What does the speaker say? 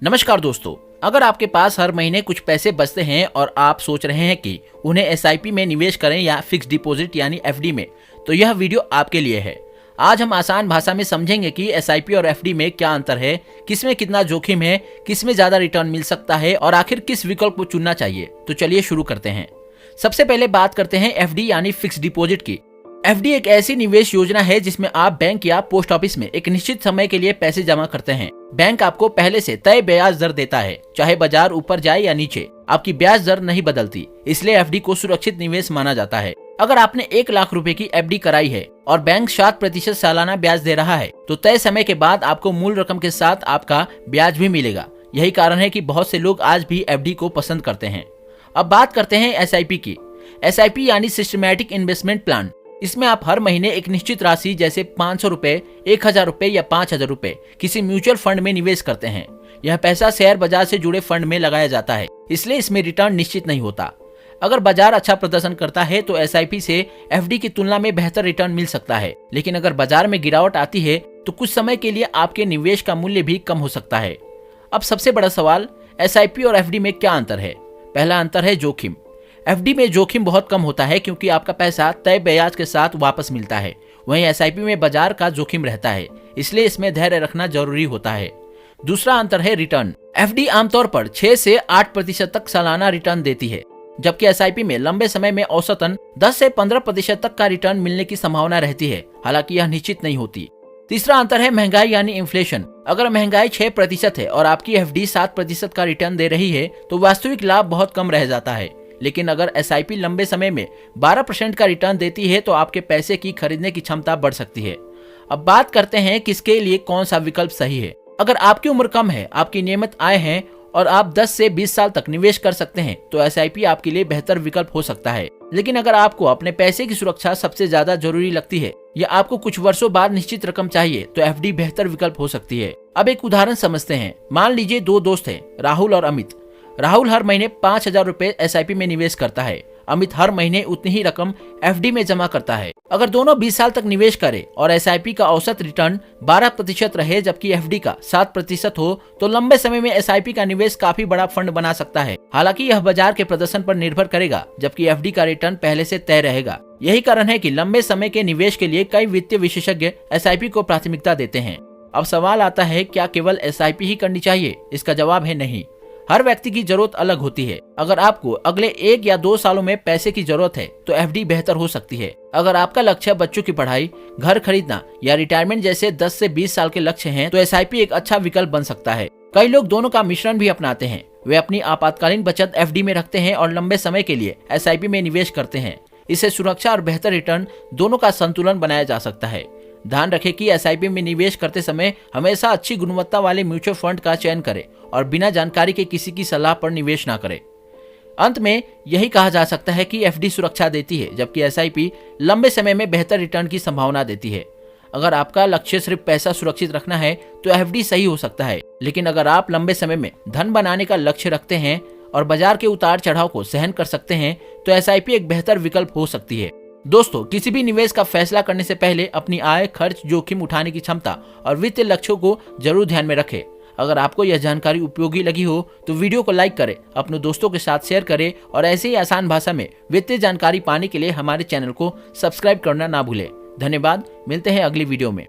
नमस्कार दोस्तों, अगर आपके पास हर महीने कुछ पैसे बचते हैं और आप सोच रहे हैं कि उन्हें एसआईपी में निवेश करें या फिक्स डिपॉजिट यानी एफडी में, तो यह वीडियो आपके लिए है। आज हम आसान भाषा में समझेंगे कि एसआईपी और एफडी में क्या अंतर है, किसमें कितना जोखिम है, किसमें ज्यादा रिटर्न मिल सकता है और आखिर किस विकल्प को चुनना चाहिए। तो चलिए शुरू करते हैं। सबसे पहले बात करते हैं एफडी यानी फिक्स डिपॉजिट की। एफडी एक ऐसी निवेश योजना है जिसमें आप बैंक या पोस्ट ऑफिस में एक निश्चित समय के लिए पैसे जमा करते हैं। बैंक आपको पहले से तय ब्याज दर देता है, चाहे बाजार ऊपर जाए या नीचे, आपकी ब्याज दर नहीं बदलती। इसलिए एफडी को सुरक्षित निवेश माना जाता है। अगर आपने 1 लाख रुपए की एफडी कराई है और बैंक 7% सालाना ब्याज दे रहा है, तो तय समय के बाद आपको मूल रकम के साथ आपका ब्याज भी मिलेगा। यही कारण है कि बहुत से लोग आज भी एफडी को पसंद करते हैं। अब बात करते हैं एसआईपी की। एसआईपी यानी सिस्टमैटिक इन्वेस्टमेंट प्लान। इसमें आप हर महीने एक निश्चित राशि जैसे 500 रुपए, 1000 रुपए या 5000 रुपए किसी म्यूचुअल फंड में निवेश करते हैं। यह पैसा शेयर बाजार से जुड़े फंड में लगाया जाता है, इसलिए इसमें रिटर्न निश्चित नहीं होता। अगर बाजार अच्छा प्रदर्शन करता है तो एसआईपी से एफडी की तुलना में बेहतर रिटर्न मिल सकता है, लेकिन अगर बाजार में गिरावट आती है तो कुछ समय के लिए आपके निवेश का मूल्य भी कम हो सकता है। अब सबसे बड़ा सवाल, एसआईपी और एफडी में क्या अंतर है? पहला अंतर है जोखिम। एफडी में जोखिम बहुत कम होता है क्योंकि आपका पैसा तय ब्याज के साथ वापस मिलता है। वहीं एसआईपी में बाजार का जोखिम रहता है, इसलिए इसमें धैर्य रखना जरूरी होता है। दूसरा अंतर है रिटर्न। एफडी आमतौर पर 6 से 8% तक सालाना रिटर्न देती है, जबकि एसआईपी में लंबे समय में औसतन 10 से 15% तक का रिटर्न मिलने की संभावना रहती है, हालांकि यह निश्चित नहीं होती। तीसरा अंतर है महंगाई यानी इन्फ्लेशन। अगर महंगाई 6% है और आपकी एफडी 7% का रिटर्न दे रही है, तो वास्तविक लाभ बहुत कम रह जाता है। लेकिन अगर एसआईपी लंबे समय में 12% का रिटर्न देती है तो आपके पैसे की खरीदने की क्षमता बढ़ सकती है। अब बात करते हैं किसके लिए कौन सा विकल्प सही है। अगर आपकी उम्र कम है, आपकी नियमित आय है और आप 10 से 20 साल तक निवेश कर सकते हैं, तो एसआईपी आपके लिए बेहतर विकल्प हो सकता है। लेकिन अगर आपको अपने पैसे की सुरक्षा सबसे ज्यादा जरूरी लगती है या आपको कुछ वर्षों बाद निश्चित रकम चाहिए, तो एफडी बेहतर विकल्प हो सकती है। अब एक उदाहरण समझते हैं। मान लीजिए 2 दोस्त हैं, राहुल और अमित। राहुल हर महीने 5000 रुपए एसआईपी में निवेश करता है। अमित हर महीने उतनी ही रकम एफडी में जमा करता है। अगर दोनों 20 साल तक निवेश करें और एसआईपी का औसत रिटर्न 12% रहे जबकि एफडी का 7% हो, तो लंबे समय में एसआईपी का निवेश काफी बड़ा फंड बना सकता है। हालांकि यह बाजार के प्रदर्शन पर निर्भर करेगा, जबकि एफडी का रिटर्न पहले से तय रहेगा। यही कारण है कि लंबे समय के निवेश के लिए कई वित्तीय विशेषज्ञ एसआईपी को प्राथमिकता देते हैं। अब सवाल आता है, क्या केवल एसआईपी ही करनी चाहिए? इसका जवाब है नहीं। हर व्यक्ति की जरूरत अलग होती है। अगर आपको अगले 1 या 2 सालों में पैसे की जरूरत है तो एफडी बेहतर हो सकती है। अगर आपका लक्ष्य बच्चों की पढ़ाई, घर खरीदना या रिटायरमेंट जैसे 10 से 20 साल के लक्ष्य हैं, तो एसआईपी एक अच्छा विकल्प बन सकता है। कई लोग दोनों का मिश्रण भी अपनाते हैं। वे अपनी आपातकालीन बचत एफडी में रखते हैं और लंबे समय के लिए एसआईपी में निवेश करते हैं। इससे सुरक्षा और बेहतर रिटर्न दोनों का संतुलन बनाया जा सकता है। ध्यान रखें कि एसआईपी में निवेश करते समय हमेशा अच्छी गुणवत्ता वाले म्यूचुअल फंड का चयन करें और बिना जानकारी के किसी की सलाह पर निवेश ना करें। अंत में यही कहा जा सकता है कि एफडी सुरक्षा देती है, जबकि एसआईपी लंबे समय में बेहतर रिटर्न की संभावना देती है। अगर आपका लक्ष्य सिर्फ पैसा सुरक्षित रखना है तो एफडी सही हो सकता है, लेकिन अगर आप लंबे समय में धन बनाने का लक्ष्य रखते हैं और बाजार के उतार चढ़ाव को सहन कर सकते हैं, तो एसआईपी एक बेहतर विकल्प हो सकती है। दोस्तों, किसी भी निवेश का फैसला करने से पहले अपनी आय, खर्च, जोखिम उठाने की क्षमता और वित्तीय लक्ष्यों को जरूर ध्यान में रखें। अगर आपको यह जानकारी उपयोगी लगी हो तो वीडियो को लाइक करें, अपने दोस्तों के साथ शेयर करें और ऐसे ही आसान भाषा में वित्तीय जानकारी पाने के लिए हमारे चैनल को सब्सक्राइब करना ना भूलें। धन्यवाद। मिलते हैं अगली वीडियो में।